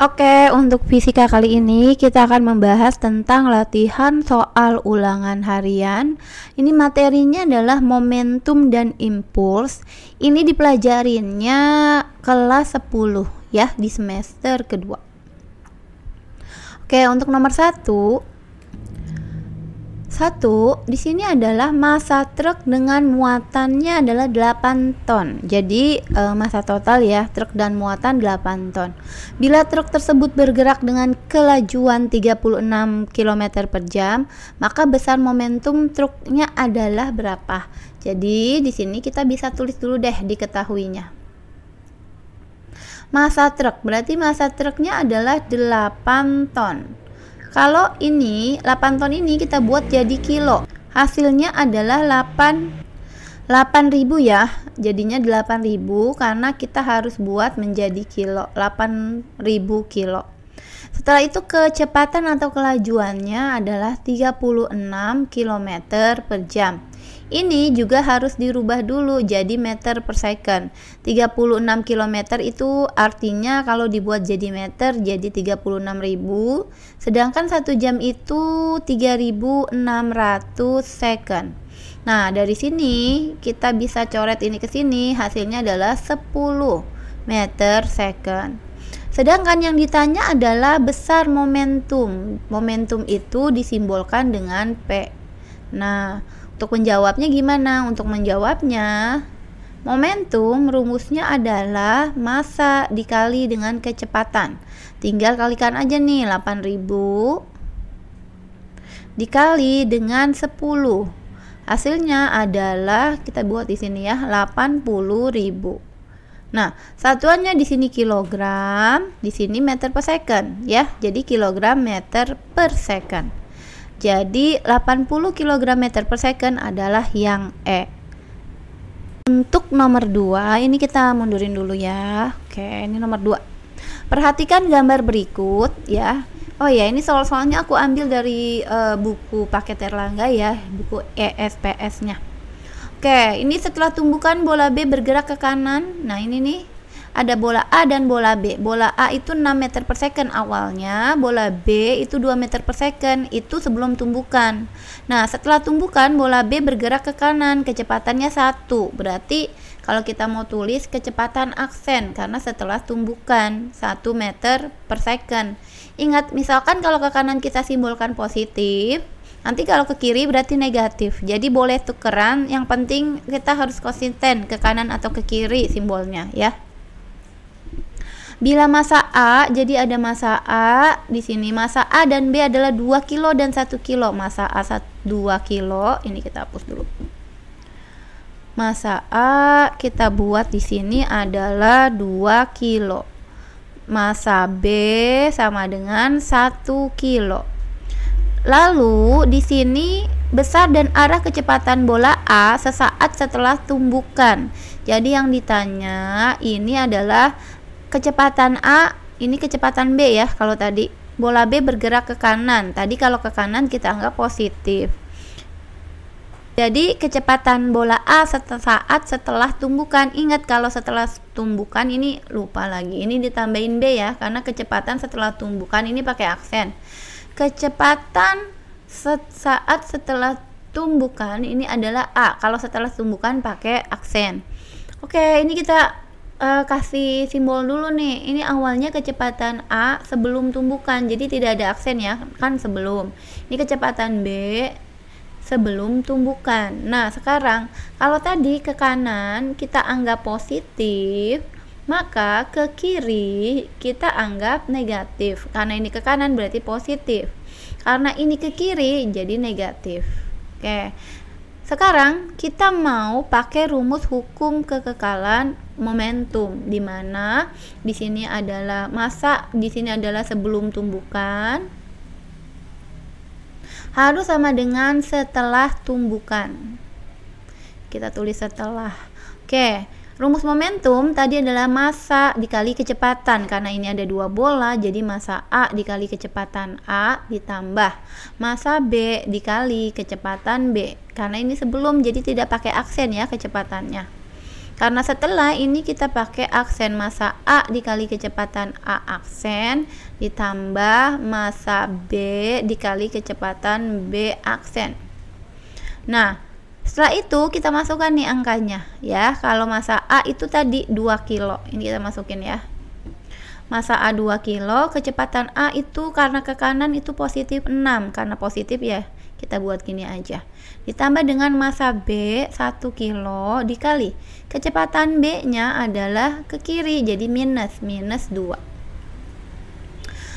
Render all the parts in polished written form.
Oke, untuk fisika kali ini kita akan membahas tentang latihan soal ulangan harian. Ini materinya adalah momentum dan impuls. Ini dipelajarinya kelas 10 ya, di semester kedua. Oke, untuk nomor 1 di sini adalah massa truk dengan muatannya adalah 8 ton. Jadi massa total ya, truk dan muatan 8 ton. Bila truk tersebut bergerak dengan kelajuan 36 km per jam, maka besar momentum truknya adalah berapa? Jadi di sini kita bisa tulis dulu deh diketahuinya. Massa truk, berarti massa truknya adalah 8 ton. Kalau ini 8 ton ini kita buat jadi kilo, hasilnya adalah 8.000 ya, jadinya 8.000 karena kita harus buat menjadi kilo, 8.000 kilo. Setelah itu kecepatan atau kelajuannya adalah 36 km per jam. Ini juga harus dirubah dulu jadi meter per second. 36 km itu artinya kalau dibuat jadi meter jadi 36.000, sedangkan 1 jam itu 3.600 second. Nah, dari sini kita bisa coret ini ke sini, hasilnya adalah 10 meter second. Sedangkan yang ditanya adalah besar momentum. Momentum itu disimbolkan dengan P. Nah, untuk menjawabnya gimana? Untuk menjawabnya, momentum rumusnya adalah massa dikali dengan kecepatan. Tinggal kalikan aja nih, 8.000 dikali dengan 10. Hasilnya adalah kita buat di sini ya, 80.000. Nah, satuannya di sini kilogram, di sini meter per second ya. Jadi kilogram meter per second. Jadi 80 kg meter per second adalah yang E. Untuk nomor 2, ini kita mundurin dulu ya. Oke, ini nomor 2. Perhatikan gambar berikut ya. Oh ya, ini soal-soalnya aku ambil dari buku paket Erlangga ya, buku ESPS-nya. Oke, ini setelah tumbukan bola B bergerak ke kanan. Nah, ini nih ada bola A dan bola B. Bola A itu 6 meter per second awalnya, bola B itu 2 meter per second, itu sebelum tumbukan. Nah, setelah tumbukan bola B bergerak ke kanan, kecepatannya 1. Berarti kalau kita mau tulis kecepatan aksen, karena setelah tumbukan 1 meter per second. Ingat, misalkan kalau ke kanan kita simbolkan positif, nanti kalau ke kiri berarti negatif. Jadi boleh tukeran, yang penting kita harus konsisten ke kanan atau ke kiri simbolnya ya. Bila massa A, jadi ada massa A di sini. Massa A dan B adalah 2 kilo dan 1 kilo. Massa A 2 kilo, ini kita hapus dulu. Massa A kita buat di sini adalah 2 kilo. Massa B sama dengan 1 kilo. Lalu di sini besar dan arah kecepatan bola A sesaat setelah tumbukan. Jadi yang ditanya ini adalah kecepatan A, ini kecepatan B ya. Kalau tadi bola B bergerak ke kanan, tadi kalau ke kanan kita anggap positif. Jadi kecepatan bola A saat setelah tumbukan. Ingat, kalau setelah tumbukan ini lupa lagi, ini ditambahin B ya, karena kecepatan setelah tumbukan ini pakai aksen. Kecepatan saat setelah tumbukan ini adalah A, kalau setelah tumbukan pakai aksen. Oke, ini kita kasih simbol dulu nih. Ini awalnya kecepatan A sebelum tumbukan, jadi tidak ada aksen ya, kan sebelum. Ini kecepatan B sebelum tumbukan. Nah, sekarang kalau tadi ke kanan kita anggap positif, maka ke kiri kita anggap negatif. Karena ini ke kanan berarti positif, karena ini ke kiri jadi negatif. Oke, sekarang kita mau pakai rumus hukum kekekalan momentum, di mana di sini adalah massa, di sini adalah sebelum tumbukan, harus sama dengan setelah tumbukan. Kita tulis setelah. Oke, rumus momentum tadi adalah massa dikali kecepatan, karena ini ada 2 bola, jadi massa A dikali kecepatan A ditambah massa B dikali kecepatan B, karena ini sebelum, jadi tidak pakai aksen ya kecepatannya. Karena setelah ini kita pakai aksen massa A dikali kecepatan A aksen ditambah massa B dikali kecepatan B aksen. Nah, setelah itu kita masukkan nih angkanya ya. Kalau massa A itu tadi 2 kilo. Ini kita masukin ya. Massa A 2 kilo, kecepatan A itu karena ke kanan itu positif 6. Karena positif ya, kita buat gini aja. Ditambah dengan massa B 1 kilo dikali kecepatan B-nya adalah ke kiri, jadi minus 2.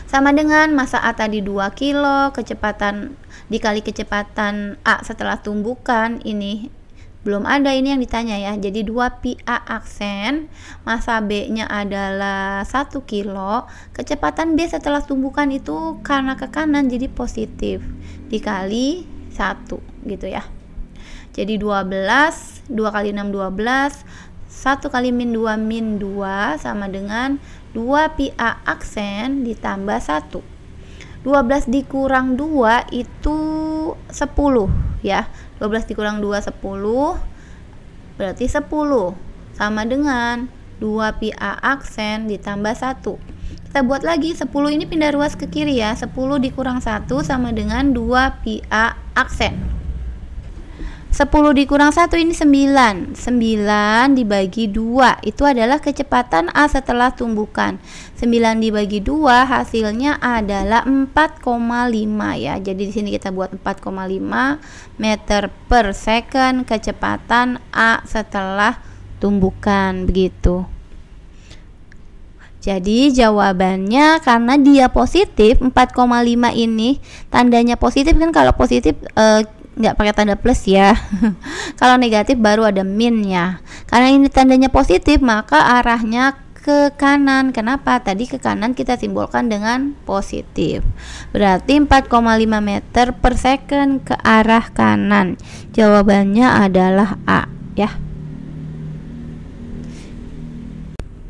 Sama dengan massa A tadi 2 kilo, kecepatan dikali kecepatan A setelah tumbukan, ini belum ada, ini yang ditanya ya. Jadi 2 pi A aksen, massa B-nya adalah 1 kilo, kecepatan B setelah tumbukan itu karena ke kanan jadi positif, dikali 1 gitu ya. Jadi 12, 2 kali 6 12, 1 kali min 2 sama dengan 2 pi A aksen ditambah 1. 12 dikurang 2 itu 10 ya. 12 dikurang 2 10, berarti 10 sama dengan 2 pi A aksen ditambah 1. Kita buat lagi, 10 ini pindah ruas ke kiri ya. 10 dikurang 1 sama dengan 2 pi A aksen. 10 dikurang 1 ini 9. 9 dibagi 2 itu adalah kecepatan A setelah tumbukan. 9 dibagi 2 hasilnya adalah 4,5 ya. Jadi di sini kita buat 4,5 meter per second kecepatan A setelah tumbukan, begitu. Jadi jawabannya karena dia positif 4,5 ini tandanya positif kan, kalau positif nggak pakai tanda plus ya. Kalau negatif baru ada minnya. Karena ini tandanya positif maka arahnya ke kanan. Kenapa? Tadi ke kanan kita simbolkan dengan positif. Berarti 4,5 meter per second ke arah kanan. Jawabannya adalah A ya.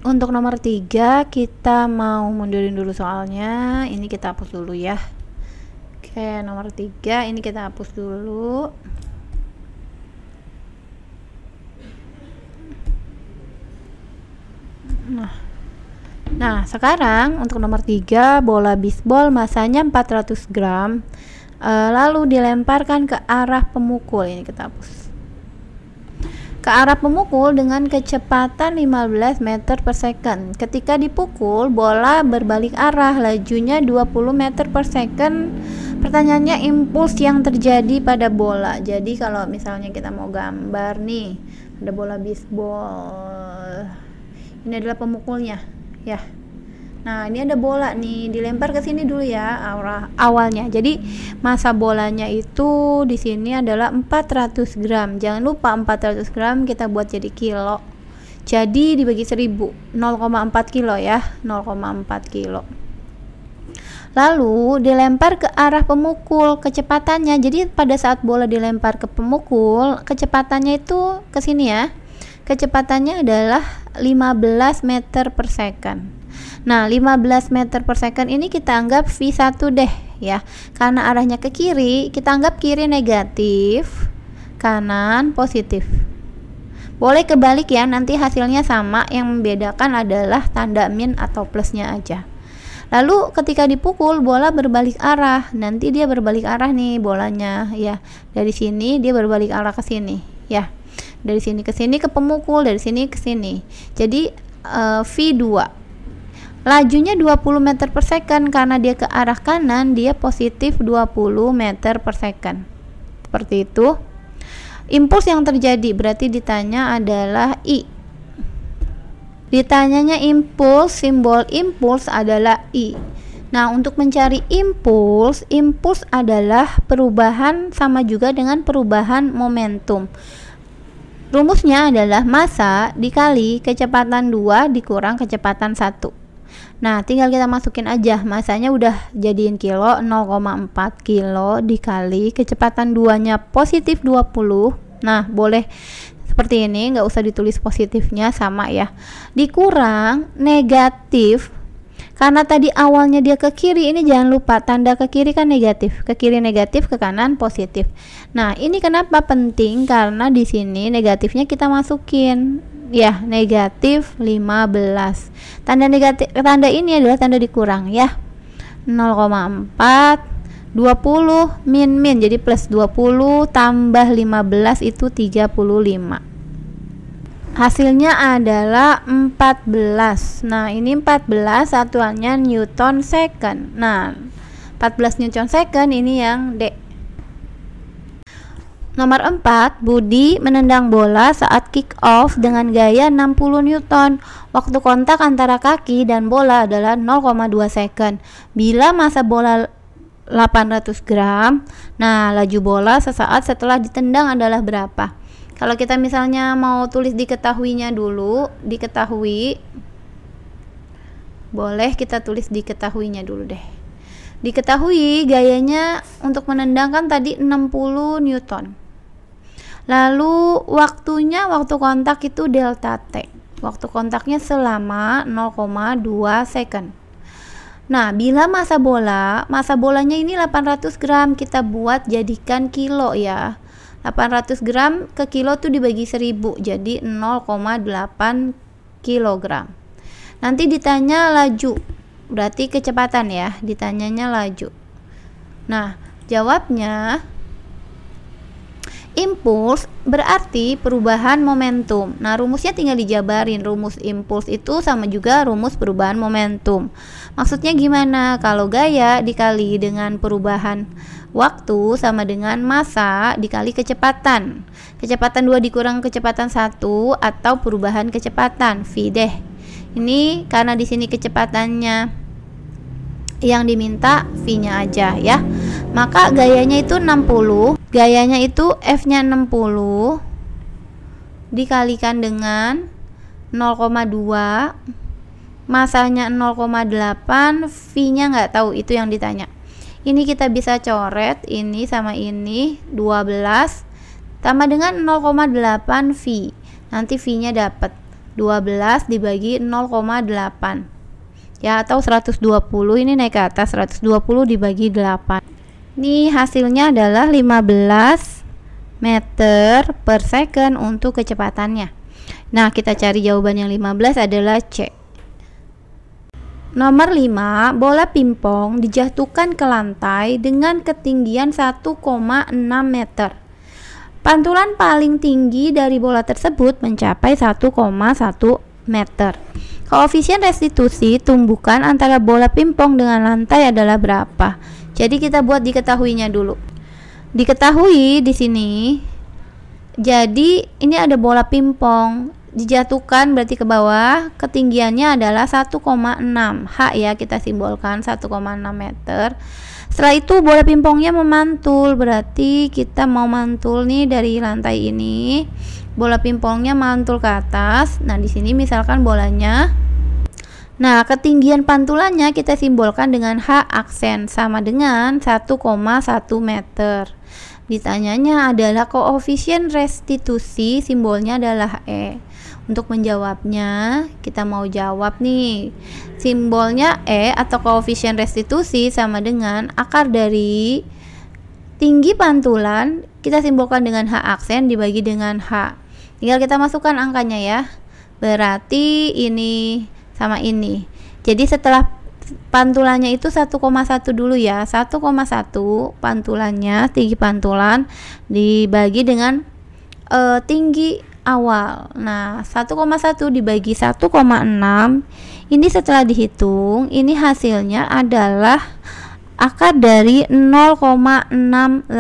Untuk nomor 3 kita mau mundurin dulu soalnya. Ini kita hapus dulu ya. Oke, nomor 3 ini kita hapus dulu. Nah, sekarang untuk nomor 3, bola bisbol masanya 400 gram, lalu dilemparkan ke arah pemukul. Ini kita hapus. Ke arah pemukul dengan kecepatan 15 meter per second. Ketika dipukul, bola berbalik arah, lajunya 20 meter per second. Pertanyaannya impuls yang terjadi pada bola. Jadi kalau misalnya kita mau gambar nih, ada bola bisbol. Ini adalah pemukulnya, ya. Nah, ini ada bola nih, dilempar ke sini dulu ya awalnya. Jadi massa bolanya itu di sini adalah 400 gram. Jangan lupa 400 gram kita buat jadi kilo. Jadi dibagi 1000, 0,4 kilo ya, 0,4 kilo. Lalu dilempar ke arah pemukul, kecepatannya. Jadi pada saat bola dilempar ke pemukul, kecepatannya itu ke sini ya. Kecepatannya adalah 15 meter per second. Nah, 15 meter per second ini kita anggap V1 deh ya. Karena arahnya ke kiri, kita anggap kiri negatif, kanan positif. Boleh kebalik ya, nanti hasilnya sama, yang membedakan adalah tanda min atau plusnya aja. Lalu ketika dipukul, bola berbalik arah. Nanti dia berbalik arah nih bolanya ya. Dari sini dia berbalik arah ke sini ya. Dari sini ke sini ke pemukul, dari sini ke sini. Jadi V2. Lajunya 20 meter per second, karena dia ke arah kanan, dia positif 20 meter per second. Seperti itu. Impuls yang terjadi berarti ditanya adalah I. Ditanyanya impuls, simbol impuls adalah I. Nah, untuk mencari impuls, impuls adalah perubahan sama juga dengan perubahan momentum. Rumusnya adalah massa dikali kecepatan 2 dikurang kecepatan 1. Nah, tinggal kita masukin aja, masanya udah jadiin kilo, 0,4 kilo dikali kecepatan 2-nya positif 20. Nah, boleh seperti ini, nggak usah ditulis positifnya, sama ya. Dikurang negatif, karena tadi awalnya dia ke kiri, ini jangan lupa tanda ke kiri kan negatif, ke kiri negatif, ke kanan positif. Nah, ini kenapa penting? Karena di sini negatifnya kita masukin ya, negatif 15. Tanda negatif, tanda ini adalah tanda dikurang ya. 0,4 20 min, jadi plus 20 tambah 15 itu 35. Hasilnya adalah 14. Nah, ini 14 satuannya Newton second. Nah, 14 Newton second ini yang D. Nomor 4, Budi menendang bola saat kick off dengan gaya 60 Newton. Waktu kontak antara kaki dan bola adalah 0,2 second. Bila massa bola 800 gram, nah laju bola sesaat setelah ditendang adalah berapa? Kalau kita misalnya mau tulis diketahuinya dulu, boleh kita tulis diketahuinya dulu deh. Diketahui gayanya untuk menendang kan tadi 60 Newton. Lalu waktu kontak itu delta T. Waktu kontaknya selama 0,2 second. Nah, bila massa bolanya ini 800 gram, kita jadikan kilo ya. 800 gram ke kilo tuh dibagi 1000, jadi 0,8 kilogram. Nanti ditanya laju, berarti kecepatan ya, ditanyanya laju. Nah, jawabnya impuls berarti perubahan momentum. Nah, rumusnya tinggal dijabarin. Rumus impuls itu sama juga rumus perubahan momentum. Maksudnya gimana? Kalau gaya dikali dengan perubahan waktu sama dengan massa dikali kecepatan. Kecepatan 2 dikurang kecepatan 1 atau perubahan kecepatan V deh. Ini karena di sini kecepatannya yang diminta V-nya aja ya. Maka gayanya itu 60. Gayanya itu F-nya 60 dikalikan dengan 0,2, masanya 0,8, V-nya nggak tahu, itu yang ditanya. Ini kita bisa coret, ini sama ini 12 tambah dengan 0,8 V. Nanti V-nya dapat 12 dibagi 0,8 ya, atau 120. Ini naik ke atas, 120 dibagi 8. Ini hasilnya adalah 15 meter per second untuk kecepatannya. Nah, kita cari jawaban yang 15 adalah C. Nomor 5, bola pingpong dijatuhkan ke lantai dengan ketinggian 1,6 meter. Pantulan paling tinggi dari bola tersebut mencapai 1,1 meter. Koefisien restitusi tumbukan antara bola pingpong dengan lantai adalah berapa? Jadi kita buat diketahuinya dulu. Diketahui di sini. Jadi ini ada bola pingpong dijatuhkan berarti ke bawah, ketinggiannya adalah 1,6. H ya, kita simbolkan 1,6 meter. Setelah itu bola pingpongnya memantul, berarti kita mau mantul nih dari lantai ini. Bola pingpongnya mantul ke atas. Nah, di sini misalkan bolanya. Nah, ketinggian pantulannya kita simbolkan dengan H aksen sama dengan 1,1 meter. Ditanyanya adalah koefisien restitusi, simbolnya adalah E. Untuk menjawabnya, kita mau jawab nih. Simbolnya E atau koefisien restitusi sama dengan akar dari tinggi pantulan, kita simbolkan dengan H aksen dibagi dengan H. Tinggal kita masukkan angkanya ya. Berarti ini sama ini. Jadi setelah pantulannya itu 1,1 dulu ya. 1,1 pantulannya, tinggi pantulan dibagi dengan tinggi awal. Nah, 1,1 dibagi 1,6. Ini setelah dihitung, ini hasilnya adalah akar dari 0,687.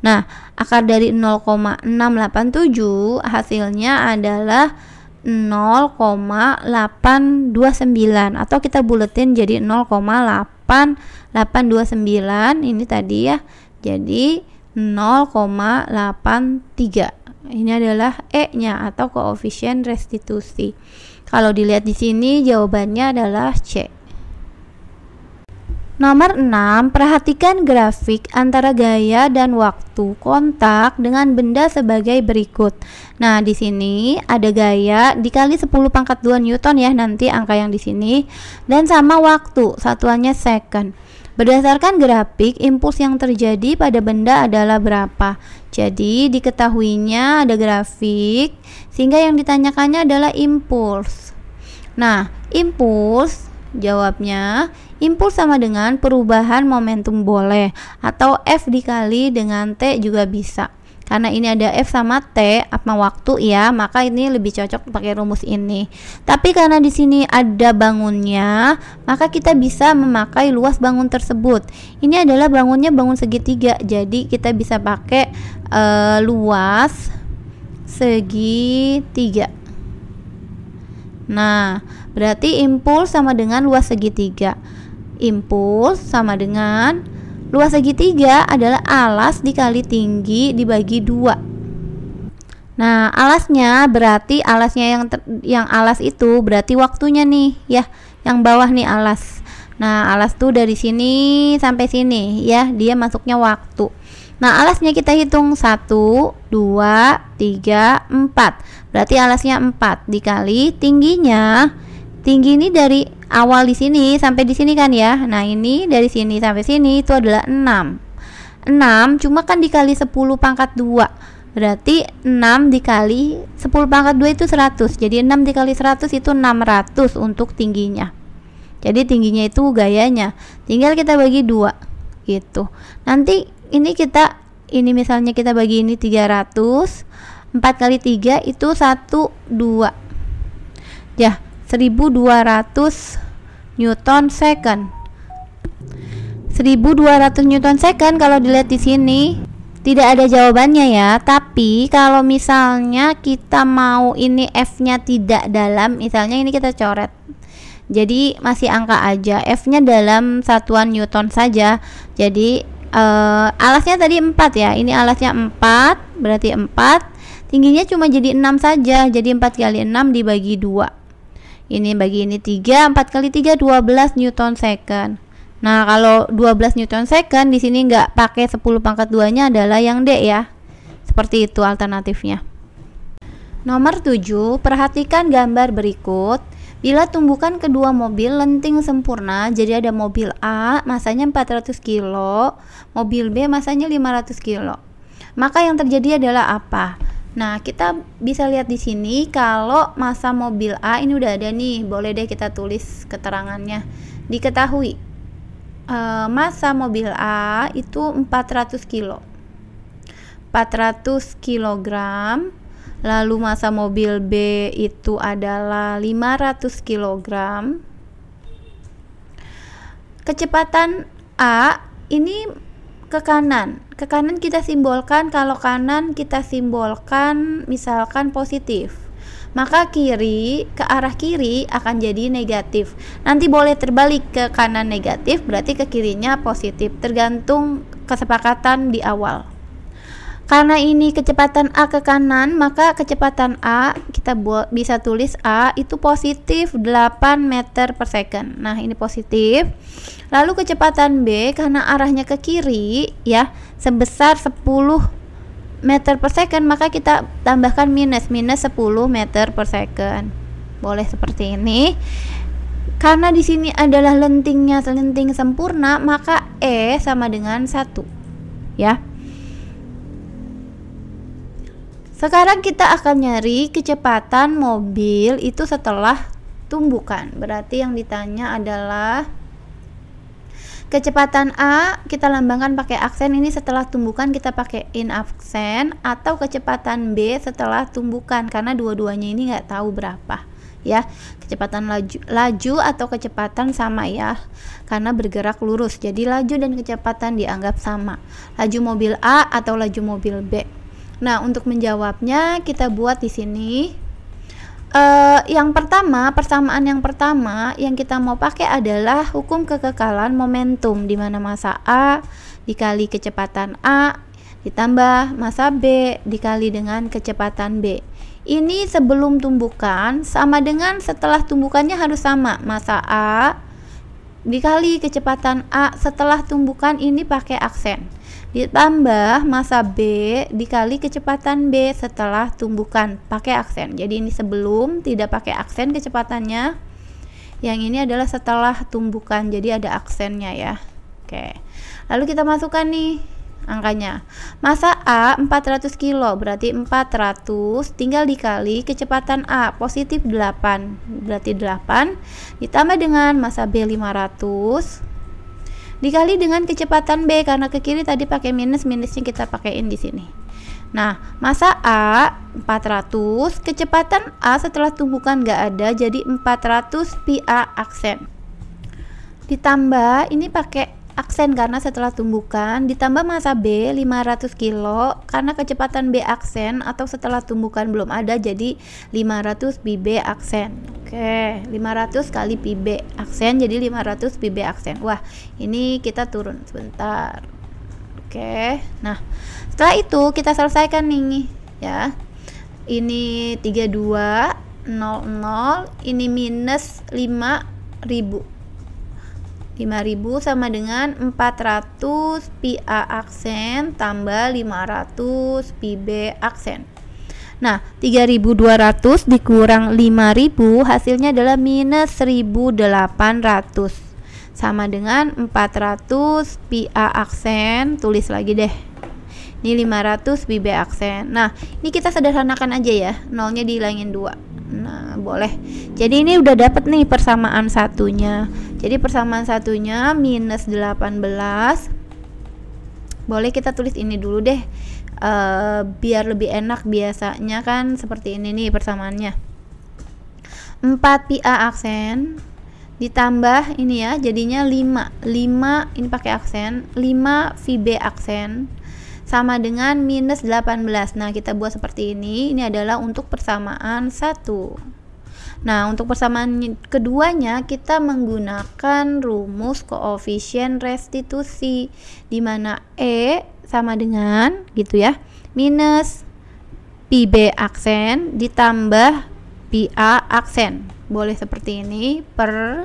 Nah, akar dari 0,687 hasilnya adalah 0,829 atau kita buletin jadi 0,8829 ini tadi ya. Jadi 0,83. Ini adalah E-nya atau koefisien restitusi. Kalau dilihat di sini jawabannya adalah C. Nomor 6, perhatikan grafik antara gaya dan waktu kontak dengan benda sebagai berikut. Nah, di sini ada gaya dikali 10 pangkat 2 Newton ya, nanti angka yang di sini, dan sama waktu, satuannya second. Berdasarkan grafik, impuls yang terjadi pada benda adalah berapa? Jadi diketahuinya ada grafik, sehingga yang ditanyakannya adalah impuls. Nah, impuls, jawabnya, impuls sama dengan perubahan momentum boleh, atau F dikali dengan T juga bisa. Karena ini ada F sama T, apa waktu ya, maka ini lebih cocok pakai rumus ini. Tapi karena di sini ada bangunnya, maka kita bisa memakai luas bangun tersebut. Ini adalah bangunnya bangun segitiga, jadi kita bisa pakai luas segitiga. Nah, berarti impuls sama dengan luas segitiga. Impuls sama dengan luas segitiga adalah alas dikali tinggi dibagi 2. Nah, alasnya berarti yang alas itu berarti waktunya nih ya. Yang bawah nih alas. Nah, alas tuh dari sini sampai sini ya, dia masuknya waktu. Nah, alasnya kita hitung 1, 2, 3, 4. Berarti alasnya 4 dikali tingginya. Tinggi ini dari awal di sini sampai di sini kan ya. Nah, ini dari sini sampai sini itu adalah 6. 6 cuma kan dikali 10 pangkat 2. Berarti 6 dikali 10 pangkat 2 itu 100. Jadi 6 dikali 100 itu 600 untuk tingginya. Jadi tingginya itu gayanya. Tinggal kita bagi 2 gitu. Nanti ini misalnya kita bagi ini 300. 4 kali 3 itu 1, 2. Ya, 1200 Newton second. 1200 Newton second kalau dilihat di sini tidak ada jawabannya ya. Tapi kalau misalnya kita mau ini F-nya tidak dalam, misalnya ini kita coret. Jadi masih angka aja. F-nya dalam satuan Newton saja. Jadi alasnya tadi 4 ya. Ini alasnya 4, berarti 4. Tingginya cuma jadi 6 saja. Jadi 4 kali 6 dibagi 2. Ini bagi ini 3, 4 kali 3 12 Newton second. Nah, kalau 12 Newton second di sini nggak pakai 10 pangkat 2-nya adalah yang D ya. Seperti itu alternatifnya. Nomor 7, perhatikan gambar berikut. Bila tumbukan kedua mobil lenting sempurna, jadi ada mobil A masanya 400 kilo, mobil B masanya 500 kilo. Maka yang terjadi adalah apa? Nah, kita bisa lihat di sini kalau massa mobil A ini udah ada nih, boleh deh kita tulis keterangannya. Diketahui massa mobil A itu 400 kilo. 400 kilogram. Lalu massa mobil B itu adalah 500 kilogram. Kecepatan A ini ke kanan. Ke kanan kita simbolkan, kalau kanan kita simbolkan misalkan positif. Maka kiri, ke arah kiri akan jadi negatif. Nanti boleh terbalik, ke kanan negatif berarti ke kirinya positif, tergantung kesepakatan di awal. Karena ini kecepatan A ke kanan, maka kecepatan A kita bisa tulis A itu positif 8 meter per second. Nah, ini positif. Lalu kecepatan B karena arahnya ke kiri ya, sebesar 10 meter per second, maka kita tambahkan minus 10 meter per second. Boleh seperti ini. Karena di sini adalah lenting sempurna, maka E sama dengan 1 ya. Sekarang kita akan nyari kecepatan mobil itu setelah tumbukan. Berarti yang ditanya adalah kecepatan A kita lambangkan pakai aksen, ini setelah tumbukan kita pakai in aksen, atau kecepatan B setelah tumbukan, karena dua-duanya ini nggak tahu berapa ya. Kecepatan laju atau kecepatan sama ya, karena bergerak lurus, jadi laju dan kecepatan dianggap sama. Laju mobil A atau laju mobil B. Nah, untuk menjawabnya kita buat di sini. Yang pertama, persamaan yang pertama yang kita mau pakai adalah hukum kekekalan momentum, di mana massa A dikali kecepatan A ditambah massa B dikali dengan kecepatan B. Ini sebelum tumbukan sama dengan setelah tumbukannya harus sama. Massa A dikali kecepatan A setelah tumbukan ini pakai aksen, ditambah massa B dikali kecepatan B setelah tumbukan pakai aksen. Jadi ini sebelum tidak pakai aksen kecepatannya, yang ini adalah setelah tumbukan, jadi ada aksennya ya. Oke. Lalu kita masukkan nih angkanya. Massa A 400 kilo, berarti 400 tinggal dikali kecepatan A positif 8, berarti 8 ditambah dengan massa B 500 dikali dengan kecepatan B, karena ke kiri tadi pakai minus, minusnya kita pakaiin di sini. Nah, massa A 400, kecepatan A setelah tumbukan nggak ada, jadi 400 PA aksen. Ditambah, ini pakai aksen karena setelah tumbukan, ditambah massa B 500 kilo karena kecepatan B aksen atau setelah tumbukan belum ada, jadi 500 PB aksen. Oke, 500 kali PB aksen jadi 500 PB aksen. Wah, ini kita turun sebentar. Oke, nah setelah itu kita selesaikan nih ya. Ini 3200, ini minus 5000 sama dengan 400 PA aksen tambah 500 PB aksen. Nah, 3200 dikurang 5000 hasilnya adalah minus 1800 sama dengan 400 PA aksen. Tulis lagi deh, ini 500 PB aksen. Nah, ini kita sederhanakan aja ya, nolnya dihilangin 2. Nah, boleh. Jadi ini udah dapet nih persamaan satunya. Jadi persamaan satunya minus 18. Boleh kita tulis ini dulu deh, biar lebih enak. Biasanya kan seperti ini nih persamaannya. 4 PA aksen ditambah ini ya, jadinya 5 ini pakai aksen, 5 VB aksen sama dengan minus 18. Nah, kita buat seperti ini. Ini adalah untuk persamaan 1. Nah, untuk persamaan keduanya kita menggunakan rumus koefisien restitusi, di mana E sama dengan gitu ya, minus PB aksen ditambah PA aksen. Boleh seperti ini, per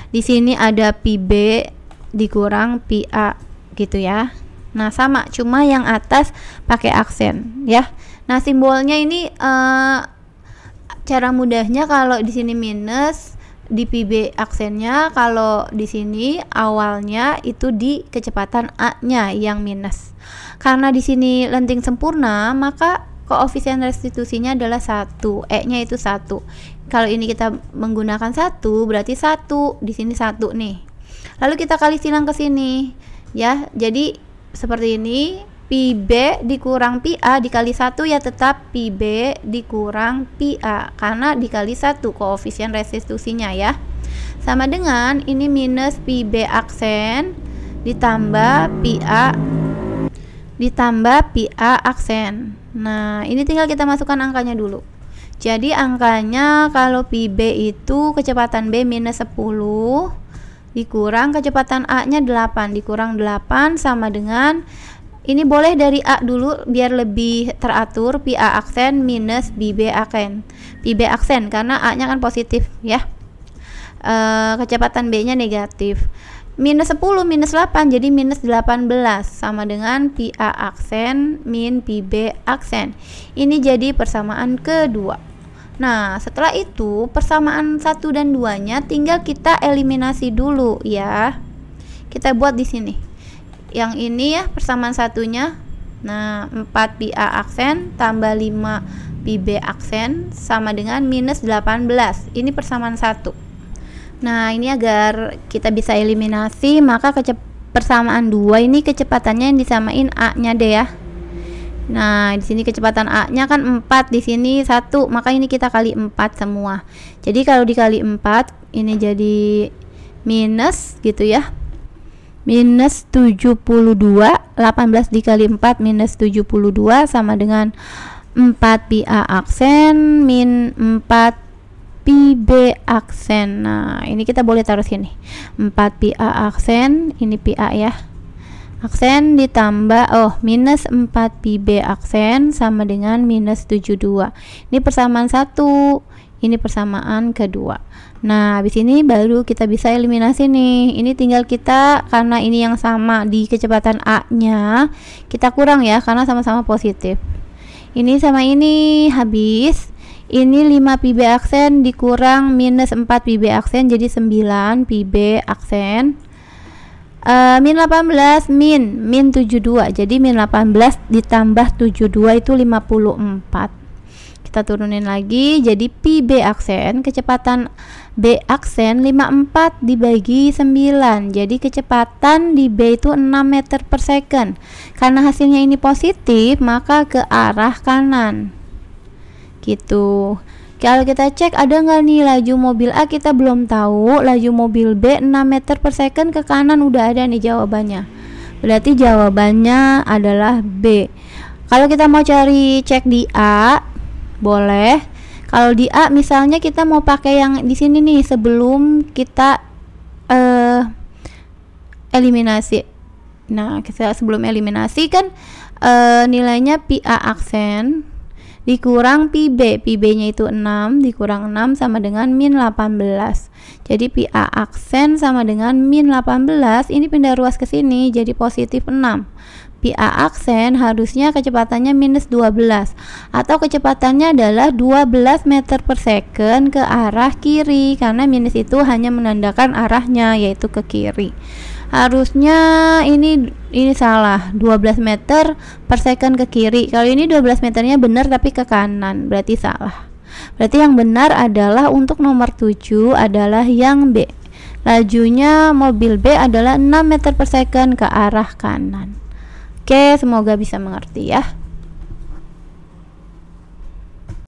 di sini ada PB dikurang PA gitu ya. Nah, sama, cuma yang atas pakai aksen ya. Nah, simbolnya ini cara mudahnya kalau di sini minus di PB aksennya, kalau di sini awalnya itu di kecepatan A-nya yang minus. Karena di sini lenting sempurna, maka koefisien restitusinya adalah 1, E-nya itu 1. Kalau ini kita menggunakan 1, berarti 1, di sini 1 nih. Lalu kita kali silang ke sini ya. Jadi seperti ini, PB dikurang PA dikali 1 ya tetap PB dikurang PA karena dikali 1 koefisien restitusinya ya. Sama dengan ini minus PB aksen ditambah PA aksen. Nah, ini tinggal kita masukkan angkanya dulu. Jadi angkanya kalau PB itu kecepatan B minus 10 dikurang kecepatan A-nya 8 dikurang 8 sama dengan, ini boleh dari A dulu biar lebih teratur, PA aksen minus PB aksen karena A-nya kan positif ya. Kecepatan B-nya negatif. Minus 10 minus 8 jadi minus 18 sama dengan PA aksen min PB aksen. Ini jadi persamaan kedua. Nah, setelah itu persamaan 1 dan 2-nya tinggal kita eliminasi dulu ya. Kita buat di sini. Yang ini ya persamaan satunya. Nah, 4 PA aksen tambah 5 PB aksen sama dengan minus 18. Ini persamaan 1. Nah, ini agar kita bisa eliminasi, maka persamaan 2 ini kecepatannya yang disamain A-nya deh ya. Nah, di sini kecepatan A-nya kan 4, di sini 1, maka ini kita kali 4 semua. Jadi kalau dikali 4, ini jadi minus gitu ya. Minus 72, 18 dikali 4 minus 72 sama dengan 4 PA aksen min 4 PB aksen. Nah, ini kita boleh taruh sini. 4 PA aksen, ini PA ya. Aksen ditambah minus 4 PB aksen sama dengan minus 72. Ini persamaan 1, ini persamaan kedua. Nah, habis ini baru kita bisa eliminasi nih. Ini tinggal kita, karena ini yang sama di kecepatan A-nya, kita kurang ya karena sama-sama positif. Ini sama ini habis. Ini 5 PB aksen dikurang minus 4 PB aksen jadi 9 PB aksen. min 18 min 72. Jadi min 18 ditambah 72 itu 54. Kita turunin lagi, jadi pi B aksen, kecepatan B aksen 54 dibagi 9. Jadi kecepatan di B itu 6 meter per second. Karena hasilnya ini positif, maka ke arah kanan. Gitu. Kalau kita cek ada nggak nih laju mobil A, kita belum tahu. Laju mobil B 6 meter per second ke kanan, udah ada nih jawabannya. Berarti jawabannya adalah B. Kalau kita mau cari cek di A, boleh. Kalau di A misalnya kita mau pakai yang di sini nih sebelum kita eliminasi. Nah, kita sebelum eliminasi kan nilainya pi A aksen dikurang pi B. Pi B-nya itu 6 dikurang 6 sama dengan min 18. Jadi pi A aksen sama dengan min 18. Ini pindah ruas ke sini jadi positif 6. Pi A aksen harusnya kecepatannya minus 12 atau kecepatannya adalah 12 meter per second ke arah kiri, karena minus itu hanya menandakan arahnya, yaitu ke kiri. Harusnya ini salah, 12 meter per second ke kiri. Kalau ini 12 meternya benar tapi ke kanan, berarti salah. Berarti yang benar adalah untuk nomor 7 adalah yang B. Lajunya mobil B adalah 6 meter per second ke arah kanan. Oke, semoga bisa mengerti ya.